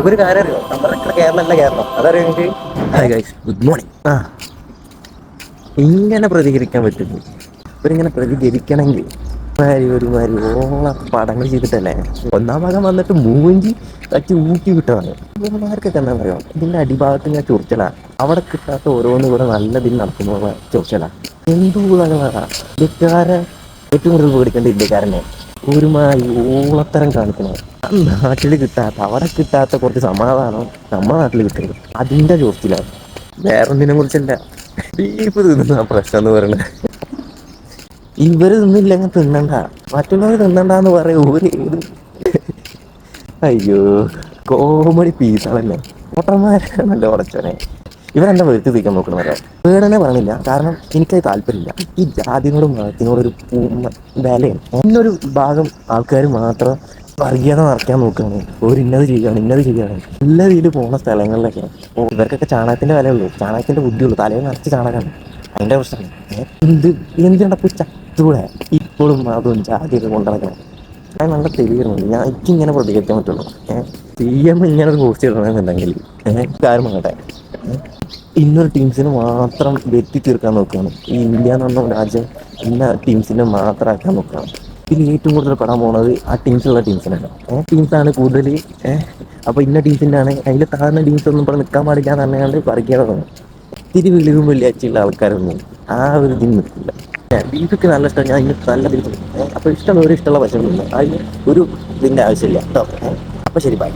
ഒരു കാര്യം അറിയോ, നമ്മുടെ കേരളം അല്ല കേരളം, അതറിയോ എനിക്ക്. Hi guys, good morning. ഇങ്ങനെ പ്രതികരിക്കാൻ പറ്റുള്ളൂ. ഇവരിങ്ങനെ പ്രതികരിക്കണമെങ്കിൽ ഒരുമാതിരി ഓള പടങ്ങൾ ചെയ്തിട്ടല്ലേ. ഒന്നാം ഭാഗം വന്നിട്ട് മൂഞ്ചി കച്ച് ഊക്കി വിട്ടതാണ്. ഇവന്മാർക്കൊക്കെ എന്താ പറയുക, ഇതിന്റെ അടിഭാഗത്ത് ഇങ്ങനെ ചൊറിച്ചലാ. അവിടെ കിട്ടാത്ത ഓരോന്ന് ഇവിടെ നല്ലതിൽ നടത്തുന്ന ചൊറിച്ചലാ. എന്തുകൂടാ ഇന്ത്യക്കാരെ ഏറ്റവും കൂടുതൽ പേടിക്കേണ്ട ഇന്ത്യക്കാരനെ ഒരുമാതിരി ഓളത്തരം കാണിക്കുന്നത്. നാട്ടിൽ കിട്ടാത്ത, അവിടെ കിട്ടാത്ത കുറച്ച് സമാധാനം നമ്മുടെ നാട്ടിൽ കിട്ടുന്നത്, അതിന്റെ ചോർച്ചിലാണ്. വേറൊന്നിനെ കുറിച്ചല്ല. ബീഫ് തിന്നുന്ന പ്രശ്നം എന്ന് പറയുന്നത്. ഇവര് തിന്നില്ലെങ്കിൽ തിന്നണ്ട, മറ്റുള്ളവർ തിന്നണ്ടെന്ന് പറയും. അയ്യോ, കോമഡി പീസാണല്ലേ. ഓട്ടന്മാരാണല്ലോ ഉടച്ചോനെ. ഇവരെന്താ വെറുതെ തിരിക്കാൻ നോക്കണമല്ലോ. വേടനെ പറഞ്ഞില്ല, കാരണം എനിക്കത് താല്പര്യമില്ല. ഈ ജാതിനോടും മതത്തിനോടൊരു വിലയാണ്. ഇന്നൊരു ഭാഗം ആൾക്കാർ മാത്രം വർഗീയത നിറയ്ക്കാൻ നോക്കുകയാണ്. ഒരു ഇന്നത് ചെയ്യുകയാണ്, ഇന്നത് ചെയ്യുകയാണ്. നല്ല രീതിയിൽ പോകുന്ന സ്ഥലങ്ങളിലൊക്കെ ഇവർക്കൊക്കെ ചാണകത്തിന്റെ വിലയുള്ളൂ, ചാണകത്തിന്റെ ബുദ്ധിയുള്ളൂ. തലയിൽ നിറച്ച് ചാണകമാണ്. അതിന്റെ പ്രശ്നമാണ്. എന്തിനപ്പോ ചത്തൂടെ ഇപ്പോഴും അതും ജാതിയൊക്കെ കൊണ്ടുനടക്കണം. ഞാൻ നല്ല തെളിയുന്നുണ്ട്. എനിക്കിങ്ങനെ പ്രതികരിക്കാൻ പറ്റുള്ളൂ. PM ഇങ്ങനെ ഒരു പോസ്റ്റ് ഇടണമെന്നുണ്ടെങ്കിൽ കാര്യം വേണ്ടേ. ഇന്നൊരു ടീംസിന് മാത്രം വെറ്റി തീർക്കാൻ നോക്കുകയാണ്. ഈ ഇന്ത്യ എന്ന് പറഞ്ഞ രാജ്യം ഇന്ന ടീംസിനെ മാത്രം ആക്കാൻ നോക്കുകയാണ്. ഇതിൽ ഏറ്റവും കൂടുതൽ പെടാൻ പോകുന്നത് ആ ടീംസുള്ള ടീംസിനാണ്. ടീംസാണ് കൂടുതൽ. അപ്പോൾ ഇന്ന ടീംസിൻ്റെ ആണ്, അതിൽ താഴ്ന്ന ടീംസ് ഒന്നും ഇവിടെ നിൽക്കാൻ പാടില്ല എന്ന് പറഞ്ഞാൽ വർഗീയതാണ്. ഇത്തിരി വെളിവും വെള്ളിയാഴ്ചയുള്ള ആൾക്കാരൊന്നും ആ ഒരു ഇതിന് നിൽക്കില്ല. ബീഫൊക്കെ നല്ല ഇഷ്ടം, ഞാൻ ഇന്ന് നല്ല ബീഫ്. അപ്പോൾ ഇഷ്ടമുള്ള ഒരു ഇഷ്ടമുള്ള പശുക്കളുണ്ട്, അതിന് ഒരു ഇതിൻ്റെ ആവശ്യമില്ല കേട്ടോ. അപ്പോൾ ശരി, ബൈ.